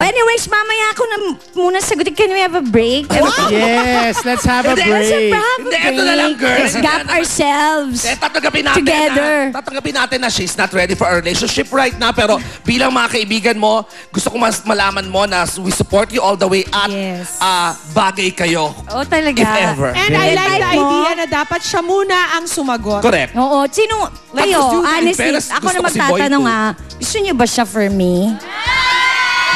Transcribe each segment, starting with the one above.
Anyways, mamaya ako na muna sagutin. Can we have a break? Yes, let's have a Let's break. have a Hindi, eto na lang, break. girl. Let's gap ourselves. Tatanggapin natin Together. tatanggapin natin na she's not ready for a relationship right now. Pero bilang mga kaibigan mo, gusto ko mas malaman mo na we support you all the way at Yes. bagay kayo. Oh, talaga. If ever. And I like the Mo? idea na dapat siya muna ang sumagot. Correct. Oo, sino? Kayo, honestly, Fairness, ako gusto na ko si Boy magtatanong too. gusto niyo ba siya for me?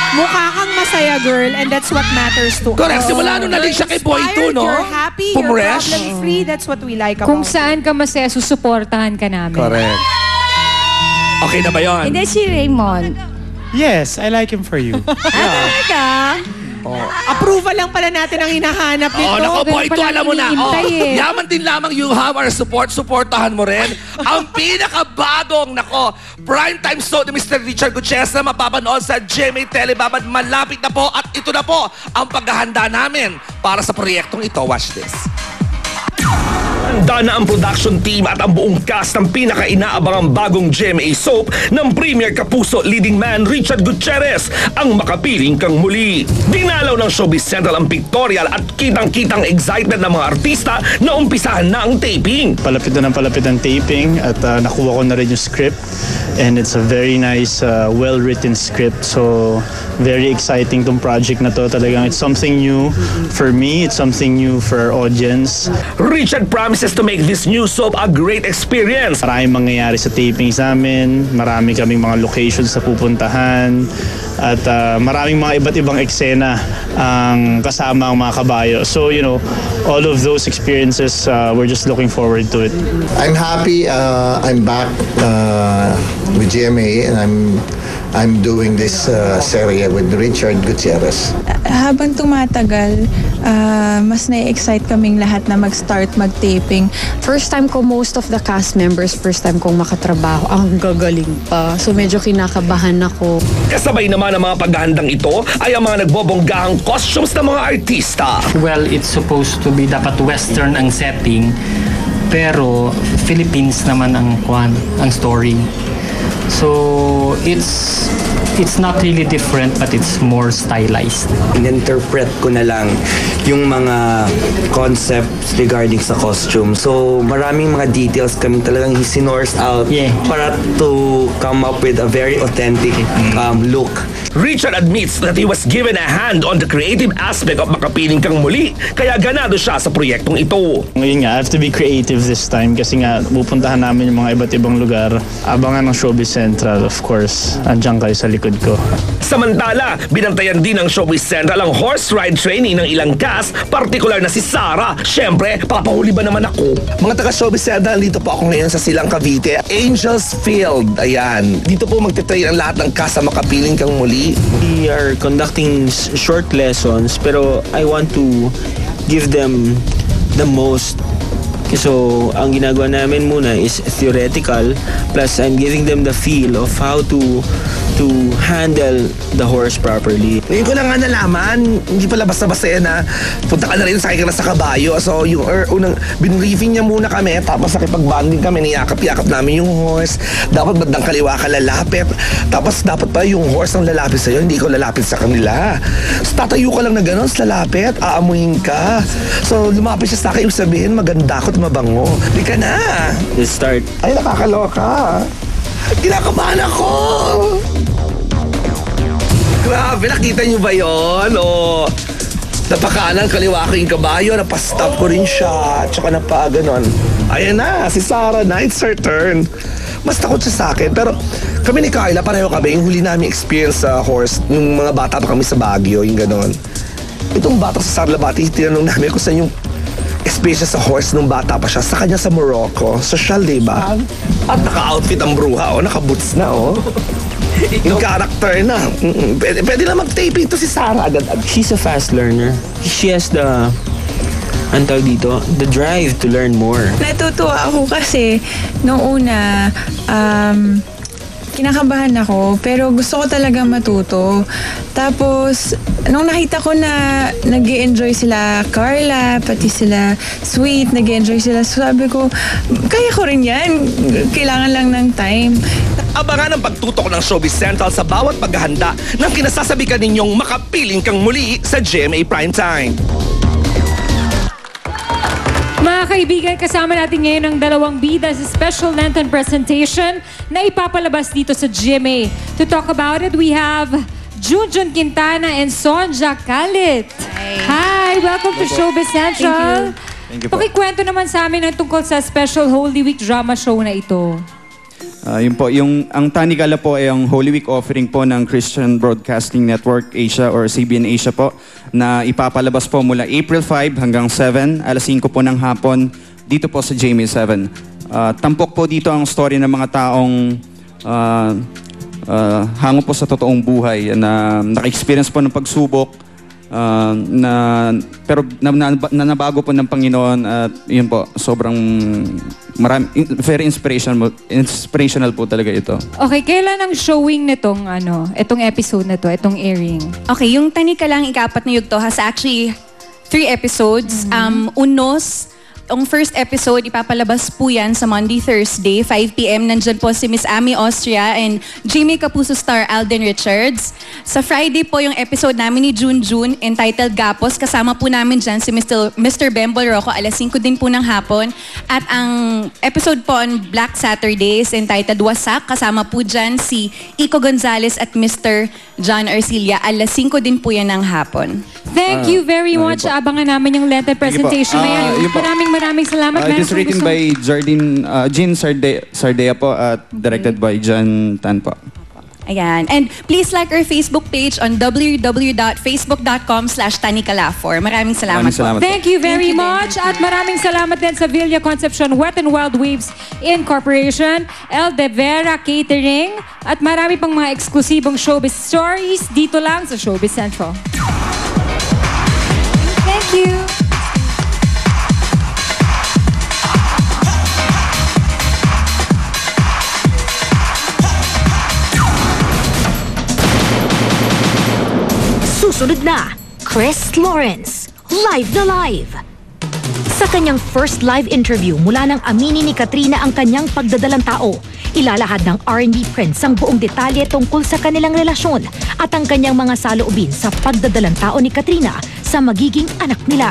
Mukha kang masaya, girl, and that's what matters to us. Correct. Simula nung naging siya kay Boy Inspired, too, no? You're happy, you're Pumresh. problem-free. That's what we like about Kung saan ka masaya, susuportahan ka namin. Correct. Okay na ba yun? Hindi si Raymond. Yes, I like him for you. Talaga? Approval lang pala natin ang hinahanap nito. Oh, nako, ganun Boy, ito pala alam mo na. iniintay eh. Yaman din lamang you have our support. Supportahan mo rin. Ang pinakabagong, nako, primetime show ni Mr. Richard Gutierrez na mapapanood sa GMA Telebabad. Malapit na po at ito na po ang paghahanda namin para sa proyektong ito. Watch this. Handa na ang production team at ang buong cast ng pinaka-inaabangang bagong GMA soap ng Premier Kapuso leading man Richard Gutierrez, ang Makapiling Kang Muli. Dinalaw ng Showbiz Central ang pictorial at kitang-kitang excitement ng mga artista na umpisahan na ang taping. Palapit ang taping at nakuha ko na rin yung script, and it's a very nice, well-written script. So very exciting tong project na to. Talagang it's something new for me, it's something new for our audience. Richard promises to make this new soap a great experience. Maraming mangyayari sa tapings namin, marami kaming mga locations na pupuntahan, at maraming mga iba't ibang eksena ang kasama ang mga kabayo. So, you know, all of those experiences, we're just looking forward to it. I'm happy I'm back with GMA, and I'm doing this serie with Richard Gutierrez. Habang tumatagal, mas na-excite kaming lahat na mag-start mag-taping. First time ko, most of the cast members, first time kong makatrabaho. Ang gagaling pa. So medyo kinakabahan ako. Kasabay naman ang mga paghahandang ito ay ang mga nagbobonggahang costumes ng mga artista. Well, it's supposed to be dapat Western ang setting, pero Philippines naman ang story. So it's not really different, but it's more stylized. In-interpret ko na lang yung mga concepts regarding sa costume. So maraming mga details kami talagang sinorse out para to come up with a very authentic look. Richard admits that he was given a hand on the creative aspect of Makapiling Kang Muli, kaya ganado siya sa proyektong ito. Ngayon nga, I have to be creative this time kasi nga pupuntahan namin yung mga iba't ibang lugar. Abangan ng Showbiz Central, of course. Andiyan kayo sa likod ko. Samantala, binantayan din ng Showbiz Central ang horse ride training ng ilang cast, partikular na si Sarah. Siyempre, papahuli ba naman ako? Mga taga Showbiz Central, dito po ako ngayon sa Silang Cavite. Angels Field, ayan. Dito po magte-train ang lahat ng cast sa Makapiling Kang Muli. We are conducting short lessons, pero I want to give them the most. So, ang ginagawa namin muna is theoretical, plus I'm giving them the feel of how to handle the horse properly. Ngayon ko lang nga nalaman, hindi pala basta-basta yan na punta ka na rin, sakay ka na sa kabayo. So, yung unang binriefing niya muna kami, tapos nakipag-bonding kami, niyakap-yakap namin yung horse. Dapat bandang kaliwa ka lalapit. Tapos dapat pa yung horse ang lalapit sa'yo, hindi ko lalapit sa kanila. So, tatayo ka lang na gano'n, lalapit, aamuhin ka. So, lumapit siya sa akin, yung sabihin, maganda ako at mabango. Di ka na. Let's start. Ay, nakakaloka. Kinakabahan ako. Grabe, nakita niyo ba yun? O, napakanan, kaliwa ko yung kabayo, napastop ko rin siya, tsaka napaganon. Ayan na, si Sarah na, it's her turn. Mas takot siya sa akin, pero kami ni Carla, pareho kami, yung huli namin experience sa horse, yung mga bata pa kami sa Baguio, yung ganon. Itong bata sa Sarla Bati, tinanong namin kung saan yung experience sa horse nung bata pa siya, sa kanya sa Morocco. Social, diba? At naka-outfit ang bruha, naka-boots na, yung character na. Pwede lang mag-taping to si Sarah agad-agad. She's a fast learner. She has the drive to learn more. Natutuwa ako kasi noong una, kinakabahan ako, pero gusto ko talaga matuto. Tapos, nung nakita ko na nag-i-enjoy sila Carla, pati sila Sweet, nag-i-enjoy sila, sabi ko, kaya ko rin yan. Kailangan lang ng time. Abangan ang pagtutok ng Showbiz Central sa bawat paghahanda ng kinasasabikan ninyong makapiling kang muli sa GMA Primetime. Mga kaibigan, kasama natin ngayon ang dalawang bida sa special Lenten presentation na ipapalabas dito sa GMA. To talk about it, we have Junjun Quintana and Sonja Kalit. Hi, welcome to Showbiz Central. Thank you po. Pakikwento naman sa amin ang tungkol sa special Holy Week drama show na ito. Yun po, ang Tanikala po ay ang Holy Week offering po ng Christian Broadcasting Network Asia or CBN Asia po na ipapalabas po mula April 5 hanggang 7, alas 5 po ng hapon dito po sa GMA 7. Tampok po dito ang story ng mga taong hango po sa totoong buhay na naka-experience po ng pagsubok pero nabago po ng Panginoon at yun po, sobrang very inspirational po talaga ito. Okay, kailan ang showing nitong itong episode na to, itong airing? Okay, yung Tanikalang ika-4 na yugto has actually 3 episodes. Unos, ang first episode, ipapalabas po yan sa Monday, Thursday, 5 p.m. Nandyan po si Miss Amy Austria and Jimmy Kapuso star Alden Richards. Sa Friday po yung episode namin ni Junjun entitled Gapos. Kasama po namin dyan si Mr. Bembol Rocco, alas 5 din po ng hapon. At ang episode po on Black Saturdays entitled Wasak. Kasama po dyan si Iko Gonzalez at Mr. John Arcilla. Alas 5 din po yan ng hapon. Thank you very much. Abangan namin yung Lenten presentation na yan. Maraming salamat. It is written by Jean Sardea po at directed by John Tan po. Ayan. And please like our Facebook page on www.facebook.com/tanikalafor. Maraming salamat po. Thank you very much. At maraming salamat din sa Villa Concepcion Wet and Wild Waves Incorporation, El De Vera Catering, at marami pang mga eksklusibong showbiz stories dito lang sa Showbiz Central. Thank you. Susunod na, Chris Lawrence, live na live. Sa kanyang first live interview mula nang aminin ni Katrina ang kanyang pagdadalang tao, ilalahad ng R&B Prince ang buong detalye tungkol sa kanilang relasyon at ang kanyang mga saloobin sa pagdadalang tao ni Katrina sa magiging anak nila.